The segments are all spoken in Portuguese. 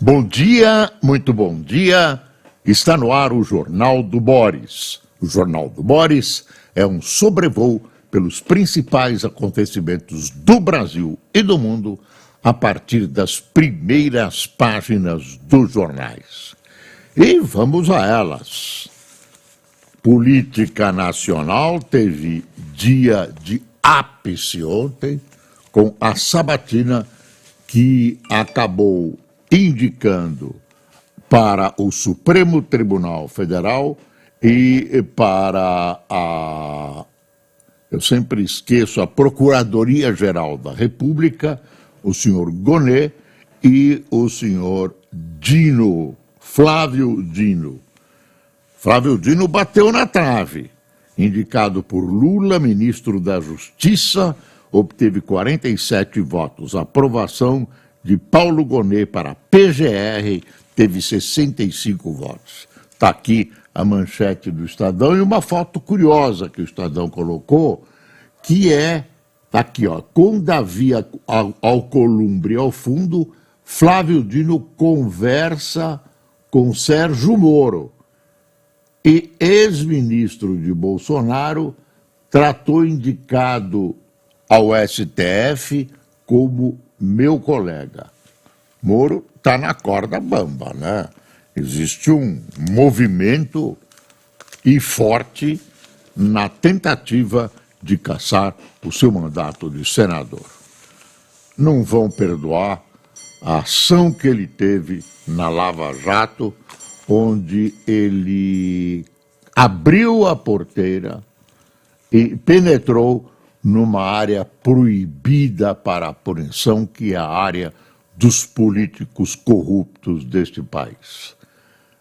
Bom dia, muito bom dia. Está no ar o Jornal do Boris. O Jornal do Boris é um sobrevoo pelos principais acontecimentos do Brasil e do mundo a partir das primeiras páginas dos jornais. E vamos a elas. Política nacional teve dia de ápice ontem, com a sabatina que acabou indicando para o Supremo Tribunal Federal e para eu sempre esqueço, a Procuradoria-Geral da República, o senhor Gonet e o senhor Dino, Flávio Dino. Flávio Dino bateu na trave. Indicado por Lula, ministro da Justiça, obteve 47 votos. A aprovação de Paulo Gonet para a PGR teve 65 votos. Está aqui a manchete do Estadão e uma foto curiosa que o Estadão colocou, que está aqui, ó, com Davi Alcolumbre ao fundo, Flávio Dino conversa com Sérgio Moro. E ex-ministro de Bolsonaro tratou indicado ao STF como meu colega. Moro está na corda bamba, né? Existe um movimento e forte na tentativa de cassar o seu mandato de senador. Não vão perdoar a ação que ele teve na Lava Jato, onde ele abriu a porteira e penetrou numa área proibida para a apreensão, que é a área dos políticos corruptos deste país.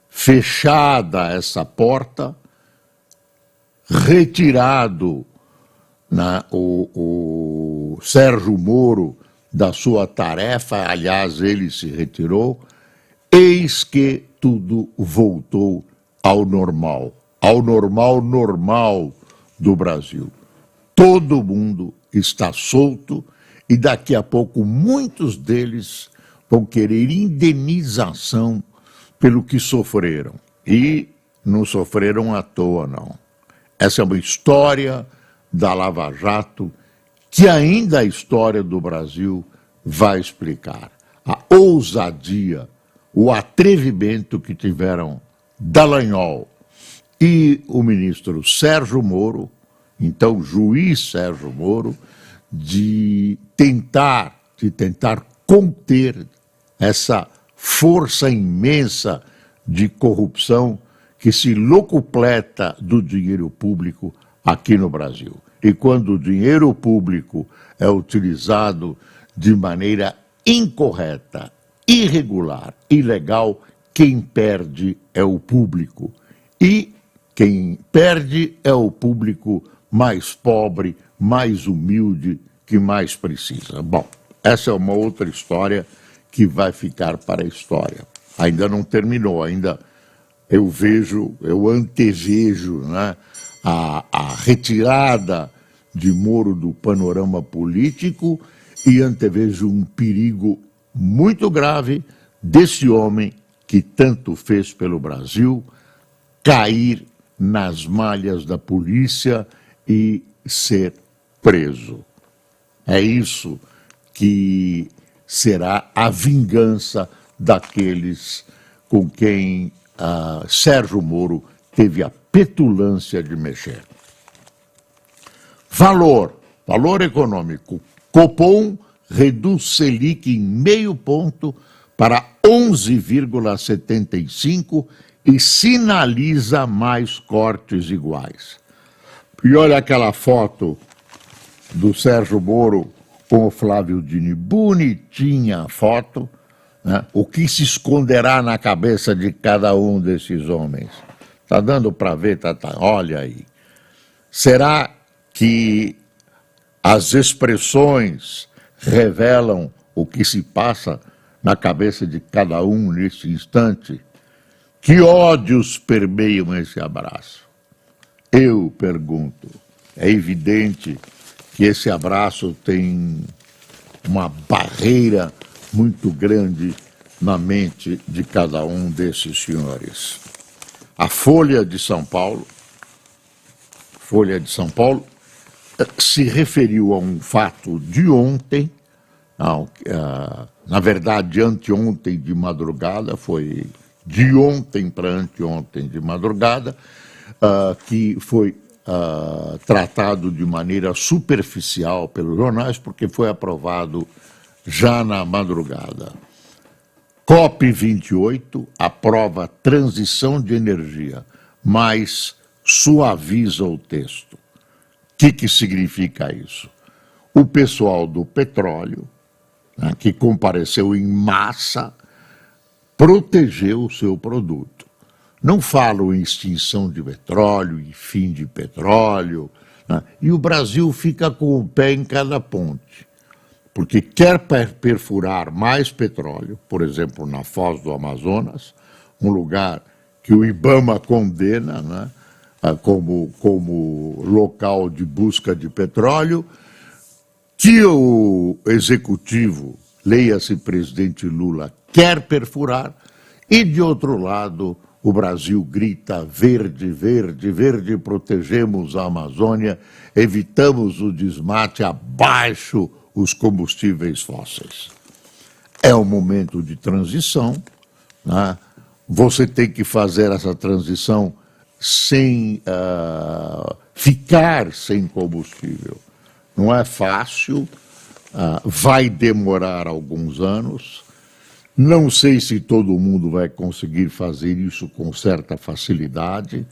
Fechada essa porta, retirado o Sérgio Moro da sua tarefa, aliás, ele se retirou, eis que tudo voltou ao normal do Brasil. Todo mundo está solto e daqui a pouco muitos deles vão querer indenização pelo que sofreram. E não sofreram à toa, não. Essa é uma história da Lava Jato que ainda a história do Brasil vai explicar. A ousadia, o atrevimento que tiveram Dallagnol e o ministro Sérgio Moro, então juiz Sérgio Moro, de tentar conter essa força imensa de corrupção que se locupleta do dinheiro público aqui no Brasil. E quando o dinheiro público é utilizado de maneira incorreta, irregular, ilegal, quem perde é o público. E quem perde é o público mais pobre, mais humilde, que mais precisa. Bom, essa é uma outra história que vai ficar para a história. Ainda não terminou, ainda eu antevejo, né, a retirada de Moro do panorama político e antevejo um perigo muito grave desse homem que tanto fez pelo Brasil cair nas malhas da polícia e ser preso. É isso que será a vingança daqueles com quem Sérgio Moro teve a petulância de mexer. Valor econômico. Copom reduz Selic em 0,5 ponto para 11,75 e sinaliza mais cortes iguais. E olha aquela foto do Sérgio Moro com o Flávio Dino, bonitinha a foto, né? O que se esconderá na cabeça de cada um desses homens? Está dando para ver, olha aí. Será que as expressões revelam o que se passa na cabeça de cada um nesse instante? Que ódios permeiam esse abraço? Eu pergunto, é evidente que esse abraço tem uma barreira muito grande na mente de cada um desses senhores. A Folha de São Paulo se referiu a um fato de ontem, na verdade, anteontem de madrugada, foi de ontem para anteontem de madrugada, que foi tratado de maneira superficial pelos jornais, porque foi aprovado já na madrugada. COP28 aprova transição de energia, mas suaviza o texto. O que significa isso? O pessoal do petróleo, né, que compareceu em massa, protegeu o seu produto. Não falo em extinção de petróleo, em fim de petróleo, né, e o Brasil fica com o pé em cada ponte, porque quer perfurar mais petróleo, por exemplo, na Foz do Amazonas, um lugar que o IBAMA condena, né, como local de busca de petróleo, que o executivo, leia-se presidente Lula, quer perfurar, e de outro lado o Brasil grita verde, verde, verde, protegemos a Amazônia, evitamos o desmate, abaixo os combustíveis fósseis. É um momento de transição, né? Você tem que fazer essa transição sem ficar sem combustível. Não é fácil, vai demorar alguns anos. Não sei se todo mundo vai conseguir fazer isso com certa facilidade.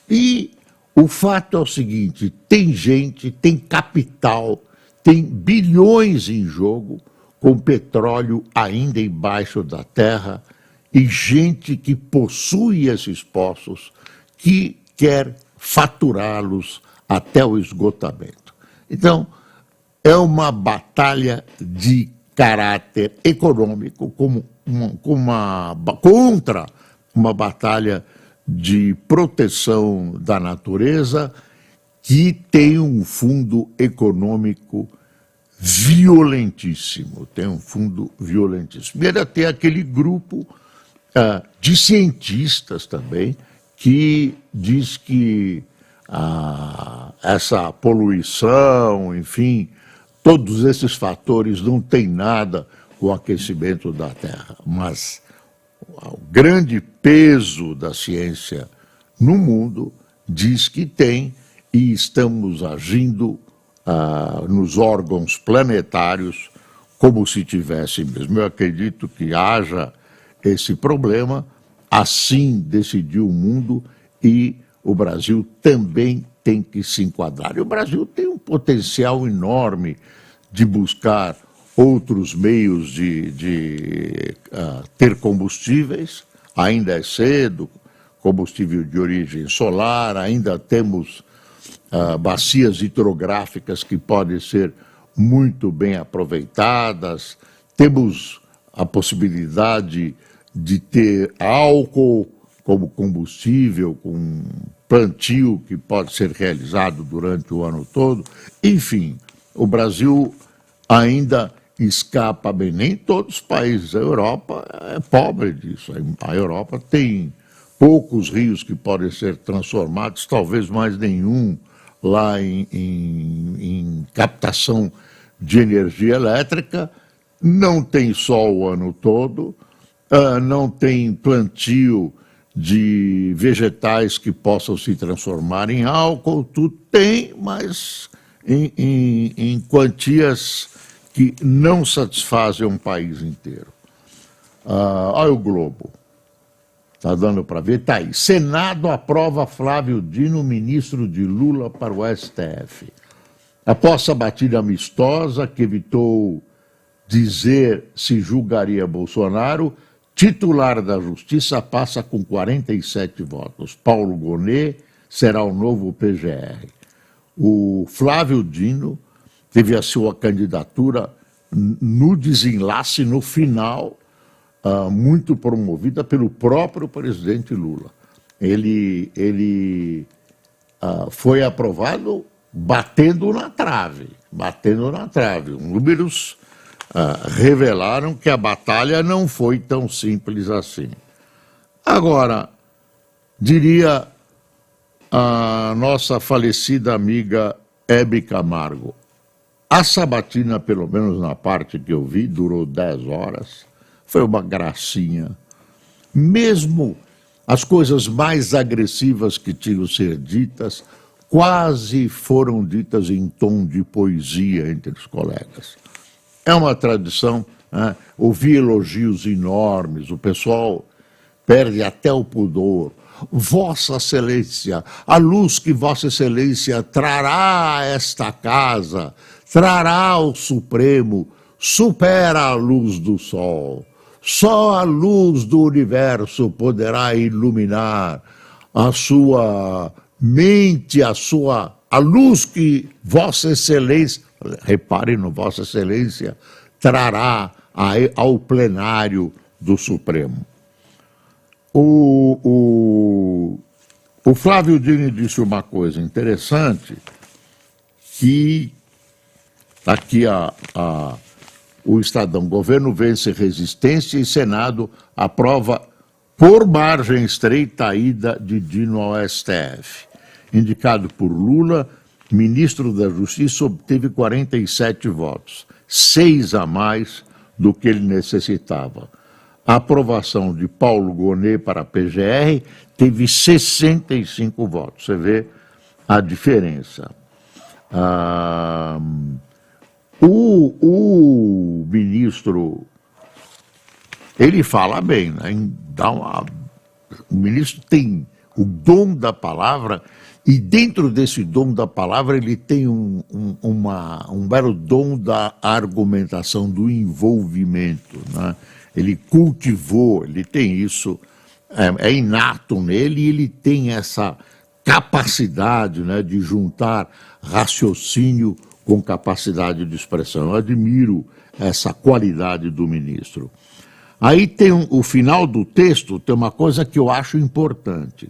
E o fato é o seguinte, tem gente, tem capital, tem bilhões em jogo, com petróleo ainda embaixo da terra, e gente que possui esses poços, que quer faturá-los até o esgotamento. Então, é uma batalha de caráter econômico contra uma batalha de proteção da natureza que tem um fundo econômico violentíssimo, E ainda tem aquele grupo de cientistas também, que diz que essa poluição, enfim, todos esses fatores não têm nada com o aquecimento da Terra. Mas o grande peso da ciência no mundo diz que tem, e estamos agindo nos órgãos planetários como se tivesse mesmo. Eu acredito que haja esse problema. Assim decidiu o mundo, e o Brasil também tem que se enquadrar. E o Brasil tem um potencial enorme de buscar outros meios de ter combustíveis. Ainda é cedo, combustível de origem solar, ainda temos bacias hidrográficas que podem ser muito bem aproveitadas, temos a possibilidade de ter álcool como combustível, com plantio que pode ser realizado durante o ano todo. Enfim, o Brasil ainda escapa bem. Nem todos os países da Europa é pobre disso. A Europa tem poucos rios que podem ser transformados, talvez mais nenhum lá em captação de energia elétrica. Não tem sol o ano todo, não tem plantio de vegetais que possam se transformar em álcool. Tudo tem, mas em quantias que não satisfazem um país inteiro. Olha o Globo. Está dando para ver? Está aí. Senado aprova Flávio Dino, ministro de Lula, para o STF. Após a batida amistosa que evitou dizer se julgaria Bolsonaro, titular da Justiça passa com 47 votos. Paulo Gonet será o novo PGR. O Flávio Dino teve a sua candidatura no desenlace, no final, muito promovida pelo próprio presidente Lula. Ele foi aprovado batendo na trave, números revelaram que a batalha não foi tão simples assim. Agora, diria a nossa falecida amiga Hebe Camargo, a sabatina, pelo menos na parte que eu vi, durou 10 horas, foi uma gracinha. Mesmo as coisas mais agressivas que tinham ser ditas, quase foram ditas em tom de poesia entre os colegas. É uma tradição, né? Ouvir elogios enormes, o pessoal perde até o pudor. Vossa Excelência, a luz que Vossa Excelência trará a esta casa, trará ao Supremo, supera a luz do sol. Só a luz do universo poderá iluminar a sua mente, a luz que Vossa Excelência, reparem no Vossa Excelência, trará ao plenário do Supremo. O Flávio Dini disse uma coisa interessante, que aqui o Estadão: governo vence resistência e Senado aprova por margem estreita a ida de Dino ao STF. Indicado por Lula, ministro da Justiça obteve 47 votos, 6 a mais do que ele necessitava. A aprovação de Paulo Gonet para a PGR teve 65 votos. Você vê a diferença. O ministro, ele fala bem, né? O ministro tem o dom da palavra, e dentro desse dom da palavra ele tem um belo dom da argumentação, do envolvimento, né? Ele cultivou, ele tem isso, é inato nele, e ele tem essa capacidade, né, de juntar raciocínio com capacidade de expressão. Eu admiro essa qualidade do ministro. Aí tem o final do texto, tem uma coisa que eu acho importante.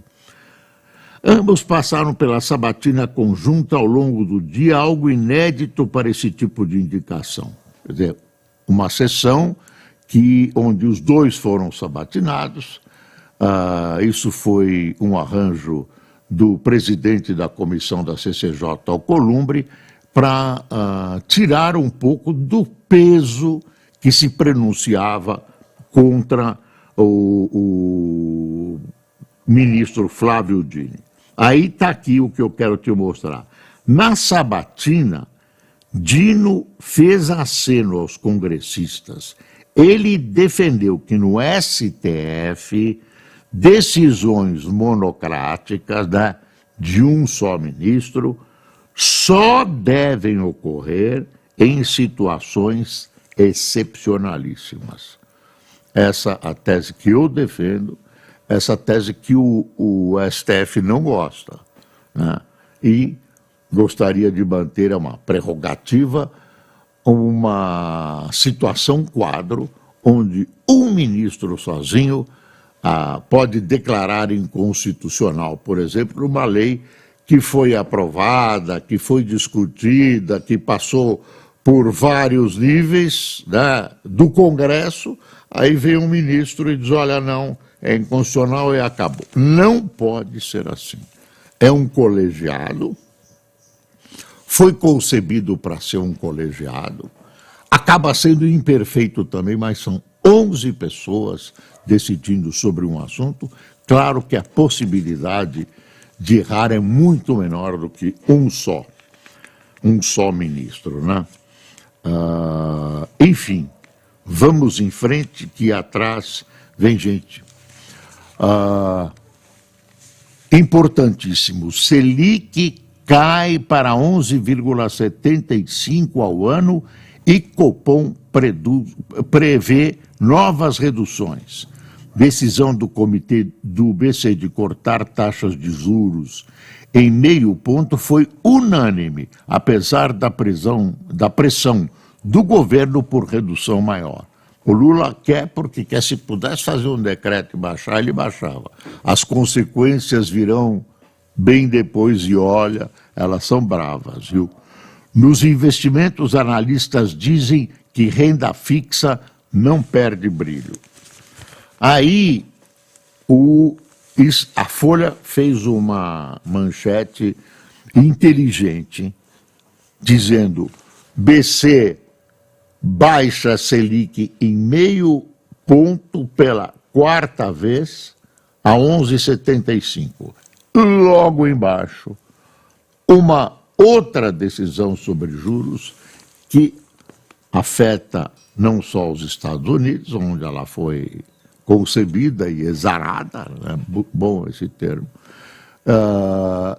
Ambos passaram pela sabatina conjunta ao longo do dia, algo inédito para esse tipo de indicação. Quer dizer, uma sessão onde os dois foram sabatinados. Isso foi um arranjo do presidente da comissão da CCJ, Alcolumbre, para tirar um pouco do peso que se pronunciava contra o ministro Flávio Dini. Aí está aqui o que eu quero te mostrar. Na sabatina, Dino fez aceno aos congressistas. Ele defendeu que no STF, decisões monocráticas, né, de um só ministro só devem ocorrer em situações excepcionalíssimas. Essa é a tese que eu defendo, essa tese que o STF não gosta, né? E gostaria de manter uma prerrogativa, uma situação quadro, onde um ministro sozinho pode declarar inconstitucional, por exemplo, uma lei que foi aprovada, que foi discutida, que passou por vários níveis, né, do Congresso. Aí vem um ministro e diz: olha, não, é inconstitucional e acabou. Não pode ser assim. É um colegiado, foi concebido para ser um colegiado, acaba sendo imperfeito também, mas são 11 pessoas decidindo sobre um assunto. Claro que a possibilidade de errar é muito menor do que um só ministro, né? Enfim, vamos em frente, que atrás vem gente. Importantíssimo, Selic cai para 11,75 ao ano e Copom prevê novas reduções. Decisão do comitê do BC de cortar taxas de juros em 0,5 ponto foi unânime, apesar da pressão do governo por redução maior. O Lula quer porque quer, se pudesse fazer um decreto e baixar, ele baixava. As consequências virão bem depois e olha, elas são bravas, viu? Nos investimentos, analistas dizem que renda fixa não perde brilho. Aí a Folha fez uma manchete inteligente, dizendo: BC baixa Selic em 0,5 ponto pela quarta vez a 11,75. Logo embaixo, uma outra decisão sobre juros que afeta não só os Estados Unidos, onde ela foi concebida e exarada, né? Bom esse termo,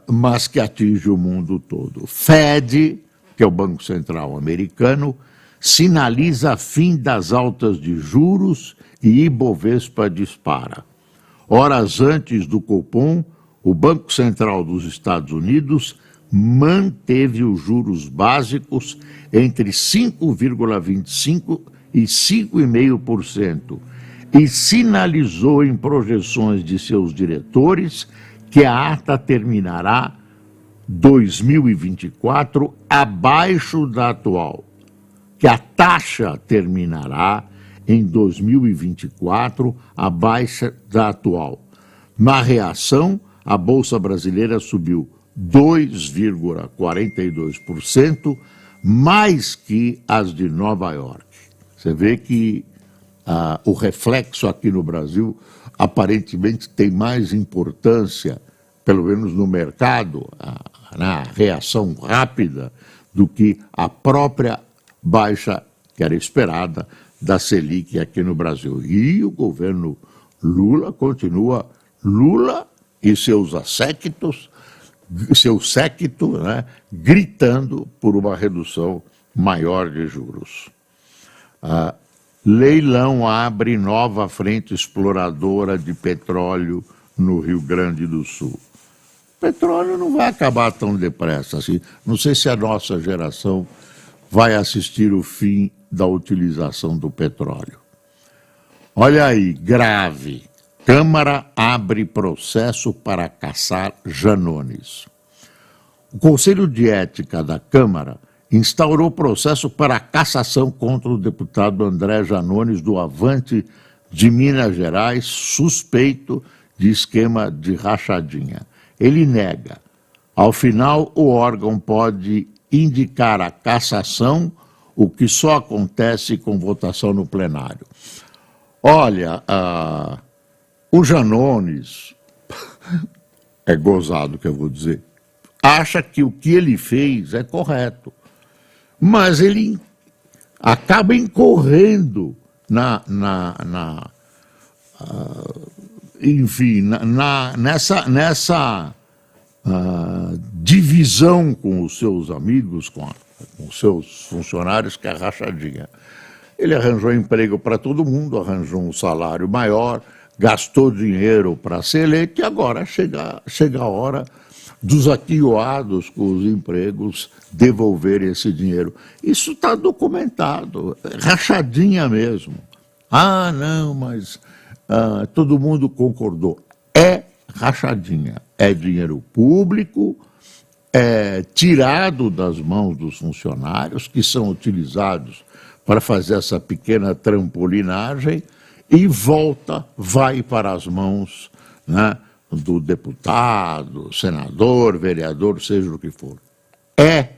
mas que atinge o mundo todo. Fed, que é o Banco Central americano, sinaliza fim das altas de juros e Ibovespa dispara. Horas antes do Copom, o Banco Central dos Estados Unidos manteve os juros básicos entre 5,25% e 5,5% e sinalizou em projeções de seus diretores que a ata terminará 2024 abaixo da atual, que a taxa terminará em 2024 abaixo da atual. Na reação, a Bolsa Brasileira subiu 2,42%, mais que as de Nova York. Você vê que o reflexo aqui no Brasil aparentemente tem mais importância, pelo menos no mercado, na reação rápida, do que a própria baixa, que era esperada, da Selic aqui no Brasil. E o governo Lula continua, Lula e seus séquitos, né, gritando por uma redução maior de juros. Leilão abre nova frente exploradora de petróleo no Rio Grande do Sul. O petróleo não vai acabar tão depressa assim. Não sei se a nossa geração vai assistir o fim da utilização do petróleo. Olha aí, grave. Câmara abre processo para caçar Janones. O Conselho de Ética da Câmara instaurou processo para cassação contra o deputado André Janones do Avante de Minas Gerais, suspeito de esquema de rachadinha. Ele nega. Ao final, o órgão pode indicar a cassação, o que só acontece com votação no plenário. Olha, o Janones, é gozado que eu vou dizer, acha que o que ele fez é correto, mas ele acaba incorrendo nessa divisão com os seus amigos, com os seus funcionários, que é a rachadinha. Ele arranjou emprego para todo mundo, arranjou um salário maior, gastou dinheiro para ser eleito e agora chega a hora dos aquioados com os empregos devolverem esse dinheiro. Isso está documentado, rachadinha mesmo. Ah, não, mas todo mundo concordou. É rachadinha, é dinheiro público, é tirado das mãos dos funcionários, que são utilizados para fazer essa pequena trampolinagem, e vai para as mãos, né, do deputado, senador, vereador, seja o que for. É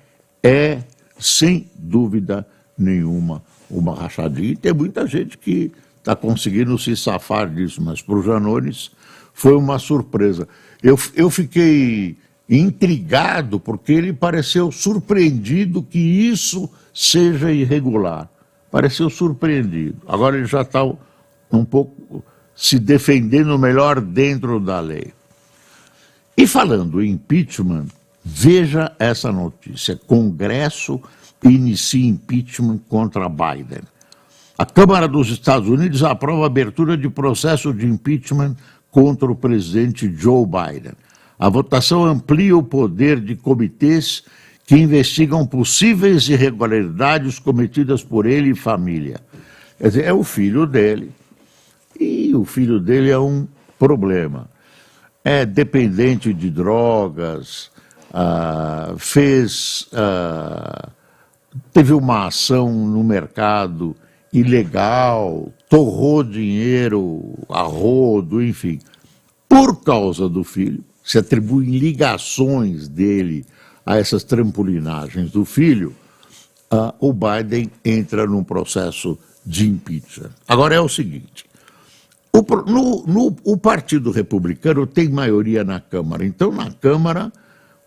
sem dúvida nenhuma, uma rachadinha. E tem muita gente que está conseguindo se safar disso, mas para o Janones foi uma surpresa. Eu fiquei intrigado, porque ele pareceu surpreendido que isso seja irregular. Pareceu surpreendido. Agora ele já está um pouco se defendendo melhor dentro da lei. E falando em impeachment, veja essa notícia. Congresso inicia impeachment contra Biden. A Câmara dos Estados Unidos aprova a abertura de processo de impeachment contra o presidente Joe Biden. A votação amplia o poder de comitês que investigam possíveis irregularidades cometidas por ele e família. Quer dizer, é o filho dele. E o filho dele é um problema. É dependente de drogas, fez teve uma ação no mercado ilegal, torrou dinheiro a rodo, enfim. Por causa do filho, se atribuem ligações dele a essas trampolinagens do filho, o Biden entra num processo de impeachment. Agora é o seguinte, o Partido Republicano tem maioria na Câmara, então na Câmara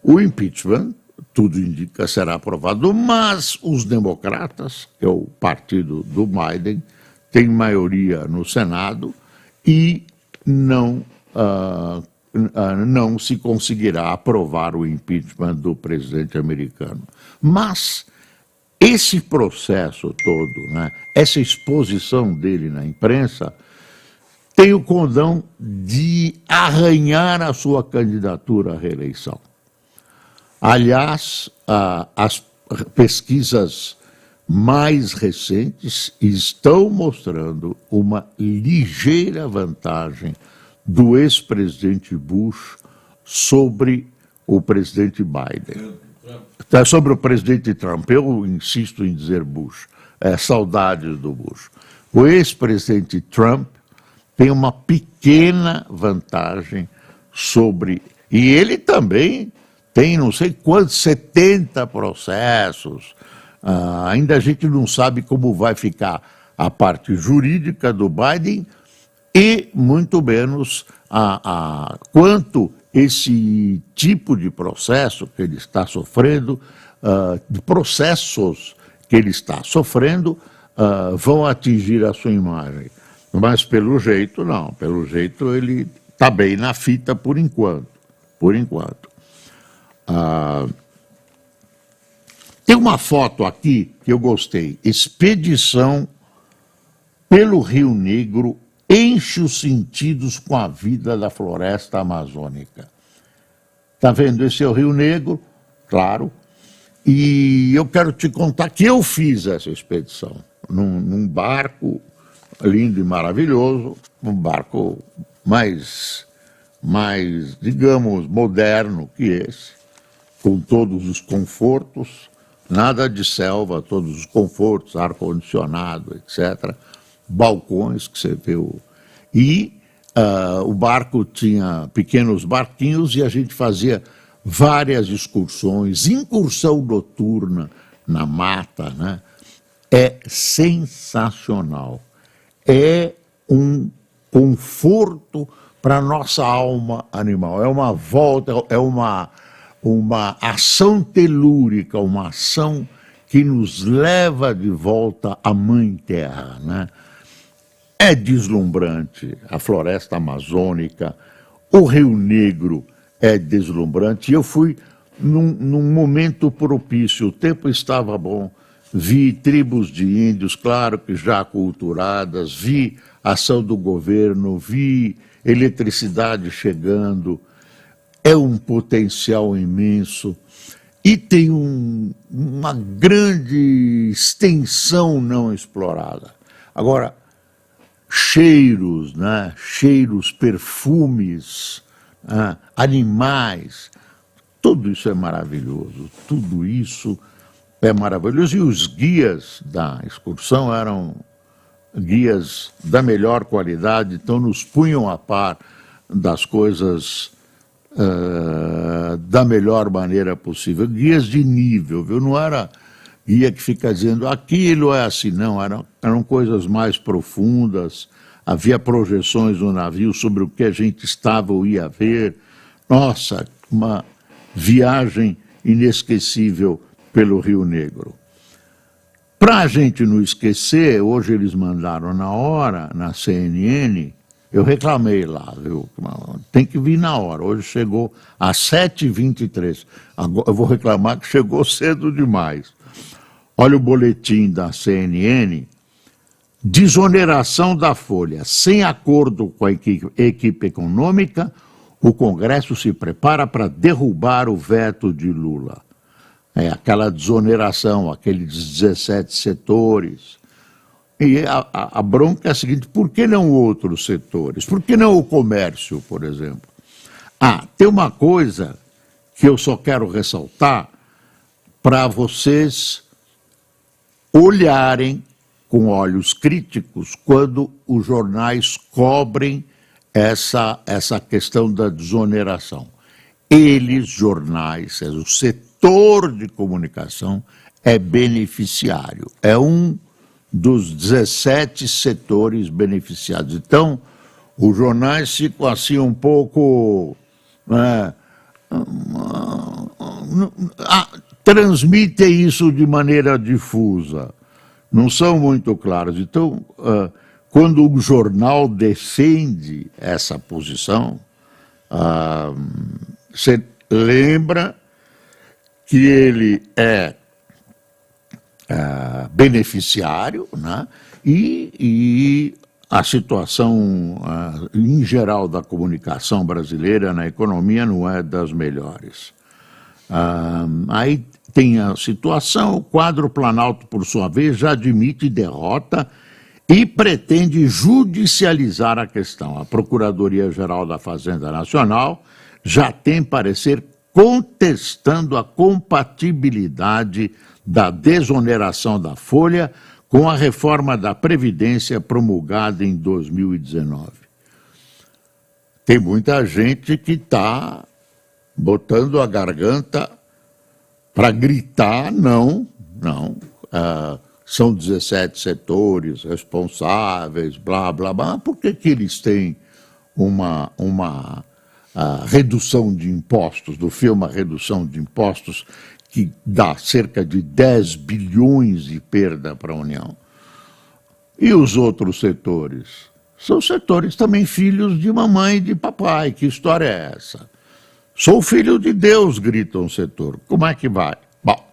o impeachment, tudo indica, será aprovado, mas os democratas, que é o partido do Biden, tem maioria no Senado e não se conseguirá aprovar o impeachment do presidente americano. Mas esse processo todo, né, essa exposição dele na imprensa, tem o condão de arranhar a sua candidatura à reeleição. Aliás, as pesquisas mais recentes estão mostrando uma ligeira vantagem do ex-presidente Bush sobre o presidente Biden. Sobre o presidente Trump, eu insisto em dizer Bush, saudades do Bush. O ex-presidente Trump tem uma pequena vantagem sobre... E ele também tem não sei quantos, 70 processos. Ainda a gente não sabe como vai ficar a parte jurídica do Biden e muito menos quanto esse tipo de processo que ele está sofrendo, de processos que ele está sofrendo, vão atingir a sua imagem. Mas pelo jeito não, pelo jeito ele está bem na fita por enquanto. Por enquanto. Tem uma foto aqui que eu gostei. Expedição pelo Rio Negro enche os sentidos com a vida da floresta amazônica. Está vendo? Esse é o Rio Negro, claro. E eu quero te contar que eu fiz essa expedição num barco lindo e maravilhoso, um barco mais, digamos, moderno que esse, com todos os confortos, nada de selva, todos os confortos, ar-condicionado, etc., balcões que você vê. E o barco tinha pequenos barquinhos e a gente fazia várias excursões, incursão noturna na mata, né? É sensacional. É um conforto para a nossa alma animal. É uma volta, é uma ação telúrica, uma ação que nos leva de volta à Mãe Terra, né? É deslumbrante a floresta amazônica, o Rio Negro é deslumbrante. Eu fui num momento propício, o tempo estava bom, vi tribos de índios, claro que já aculturadas, vi ação do governo, vi eletricidade chegando, é um potencial imenso e tem uma grande extensão não explorada. Agora, cheiros, né? Cheiros, perfumes, animais, tudo isso é maravilhoso, tudo isso é maravilhoso. E os guias da excursão eram guias da melhor qualidade, então nos punham a par das coisas da melhor maneira possível. Guias de nível, viu? Não era guia que fica dizendo aquilo é assim, não, eram coisas mais profundas, havia projeções no navio sobre o que a gente estava ou ia ver. Nossa, uma viagem inesquecível pelo Rio Negro. Para a gente não esquecer, hoje eles mandaram na hora, na CNN, eu reclamei lá, viu? Tem que vir na hora, hoje chegou às 7h23, agora eu vou reclamar que chegou cedo demais. Olha o boletim da CNN, desoneração da Folha. Sem acordo com a equipe econômica, o Congresso se prepara para derrubar o veto de Lula. É aquela desoneração, aqueles 17 setores. E a bronca é a seguinte, por que não outros setores? Por que não o comércio, por exemplo? Tem uma coisa que eu só quero ressaltar para vocês olharem com olhos críticos quando os jornais cobrem essa questão da desoneração. Eles, jornais, o setor de comunicação é beneficiário, é um dos 17 setores beneficiados. Então, os jornais ficam assim um pouco... transmitem isso de maneira difusa, não são muito claros. Então, quando um jornal defende essa posição, você lembra que ele é beneficiário, né? E a situação, em geral, da comunicação brasileira na economia não é das melhores. Aí tem a situação, o quadro Planalto, por sua vez, já admite derrota e pretende judicializar a questão. A Procuradoria-Geral da Fazenda Nacional já tem parecer contestando a compatibilidade da desoneração da Folha com a reforma da Previdência promulgada em 2019. Tem muita gente que está botando a garganta para gritar, não, são 17 setores responsáveis, blá, blá, blá. Por que eles têm uma redução de impostos, do filme A Redução de Impostos, que dá cerca de 10 bilhões de perda para a União? E os outros setores? São setores também filhos de mamãe e de papai. Que história é essa? Sou filho de Deus, grita um setor. Como é que vai? Bom,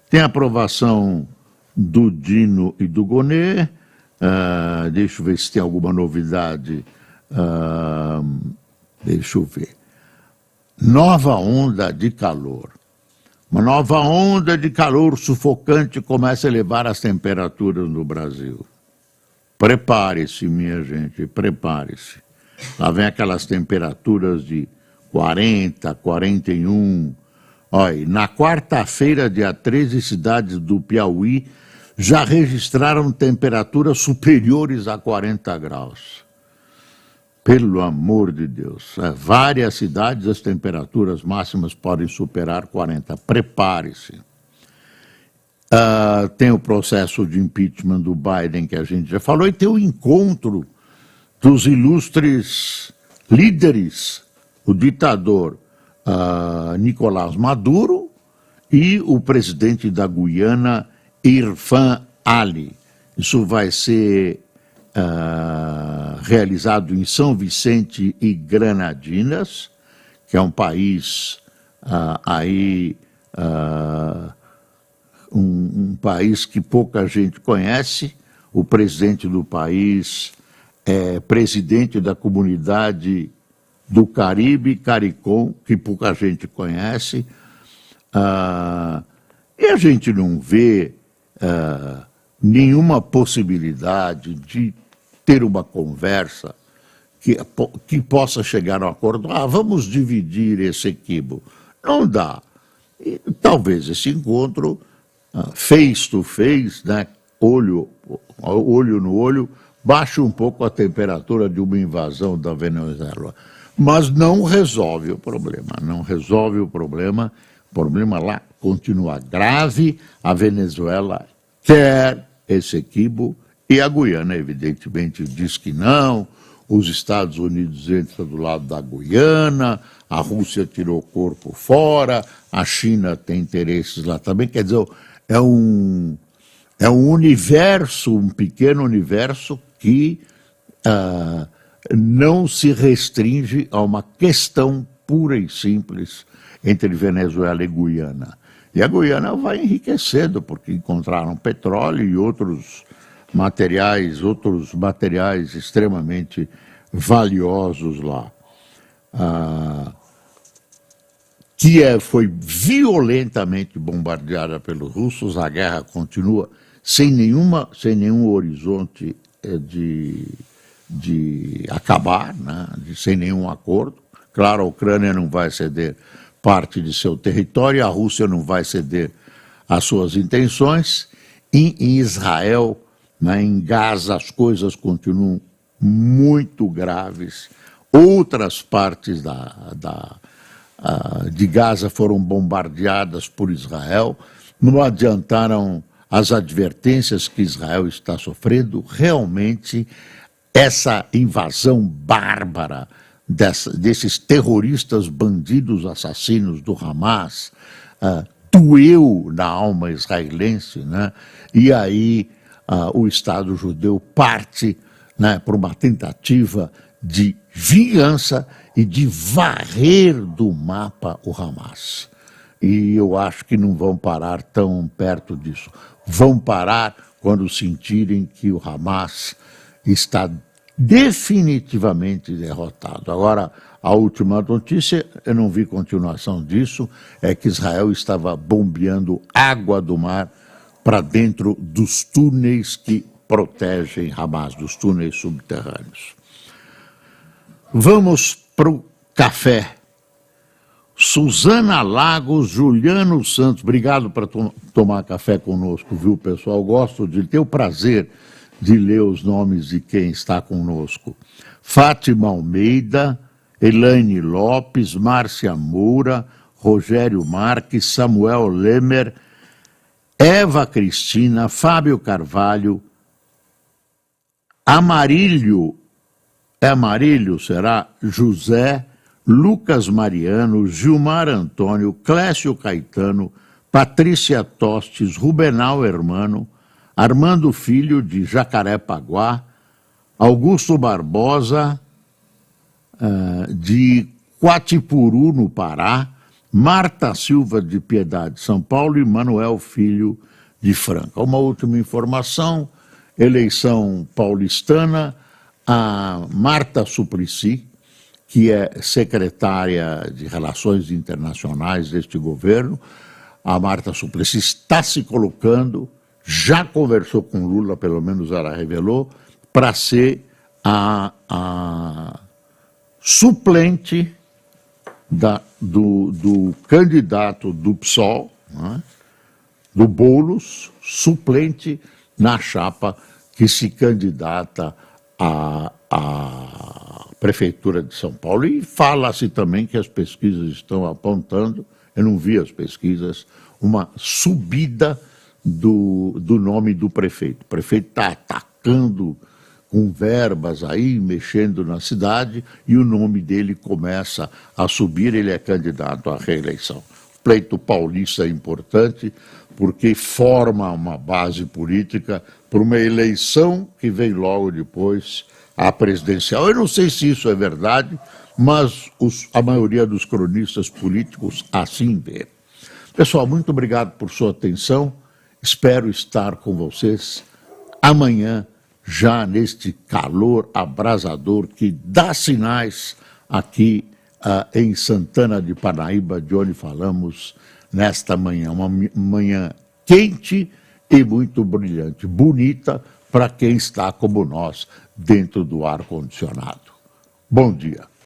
tem a aprovação do Dino e do Gonê. Deixa eu ver se tem alguma novidade. Deixa eu ver. Nova onda de calor. Uma nova onda de calor sufocante começa a elevar as temperaturas no Brasil. Prepare-se, minha gente, prepare-se. Lá vem aquelas temperaturas de 40, 41. Olha, na quarta-feira, dia 13, cidades do Piauí já registraram temperaturas superiores a 40 graus. Pelo amor de Deus. Várias cidades, as temperaturas máximas podem superar 40. Prepare-se. Tem o processo de impeachment do Biden, que a gente já falou, e tem o encontro dos ilustres líderes, o ditador Nicolás Maduro e o presidente da Guiana, Irfan Ali. Isso vai ser realizado em São Vicente e Granadinas, que é um país um país que pouca gente conhece. O presidente do país é presidente da comunidade do Caribe, CARICOM, que pouca gente conhece. E a gente não vê nenhuma possibilidade de ter uma conversa que possa chegar a um acordo. Vamos dividir esse equívoco. Não dá. E, talvez esse encontro, face to face, né, olho no olho, baixe um pouco a temperatura de uma invasão da Venezuela. Mas não resolve o problema, não resolve o problema. O problema lá continua grave, a Venezuela quer esse equívoco e a Guiana, evidentemente, diz que não. Os Estados Unidos entram do lado da Guiana, a Rússia tirou o corpo fora, a China tem interesses lá também. Quer dizer, é um universo, um pequeno universo que não se restringe a uma questão pura e simples entre Venezuela e Guiana. E a Guiana vai enriquecendo, porque encontraram petróleo e outros materiais extremamente valiosos lá. Kiev foi violentamente bombardeada pelos russos, a guerra continua sem nenhum horizonte de acabar, né? Sem nenhum acordo. Claro, a Ucrânia não vai ceder parte de seu território, a Rússia não vai ceder as suas intenções, em Israel, né, em Gaza, as coisas continuam muito graves. Outras partes de Gaza foram bombardeadas por Israel. Não adiantaram as advertências que Israel está sofrendo. Realmente, essa invasão bárbara desses terroristas, bandidos, assassinos do Hamas, doeu na alma israelense, né? E aí o Estado judeu parte, né, por uma tentativa de vingança e de varrer do mapa o Hamas. E eu acho que não vão parar tão perto disso. Vão parar quando sentirem que o Hamas está definitivamente derrotado. Agora, a última notícia, eu não vi continuação disso, é que Israel estava bombeando água do mar para dentro dos túneis que protegem Hamas, dos túneis subterrâneos. Vamos para o café. Suzana Lagos, Juliano Santos, obrigado por tomar café conosco, viu, pessoal? Gosto de ter o prazer de ler os nomes de quem está conosco. Fátima Almeida, Elaine Lopes, Márcia Moura, Rogério Marques, Samuel Lemer, Eva Cristina, Fábio Carvalho, Amarílio, será? José, Lucas Mariano, Gilmar Antônio, Clécio Caetano, Patrícia Tostes, Rubenal Hermano, Armando Filho, de Jacarepaguá, Augusto Barbosa, de Quatipuru, no Pará, Marta Silva, de Piedade, São Paulo, e Manuel Filho, de Franca. Uma última informação, eleição paulistana, a Marta Suplicy, que é secretária de Relações Internacionais deste governo, a Marta Suplicy está se colocando, já conversou com Lula, pelo menos ela revelou, para ser a suplente do candidato do PSOL, né, do Boulos, suplente na chapa que se candidata à Prefeitura de São Paulo. E fala-se também que as pesquisas estão apontando, eu não vi as pesquisas, uma subida do nome do prefeito. O prefeito está atacando com verbas aí, mexendo na cidade, e o nome dele começa a subir, ele é candidato à reeleição. O pleito paulista é importante, porque forma uma base política para uma eleição que vem logo depois à presidencial. Eu não sei se isso é verdade, mas a maioria dos cronistas políticos assim vê. Pessoal, muito obrigado por sua atenção. Espero estar com vocês amanhã, já neste calor abrasador que dá sinais aqui em Santana de Parnaíba, de onde falamos nesta manhã. Uma manhã quente e muito brilhante, bonita para quem está como nós dentro do ar-condicionado. Bom dia.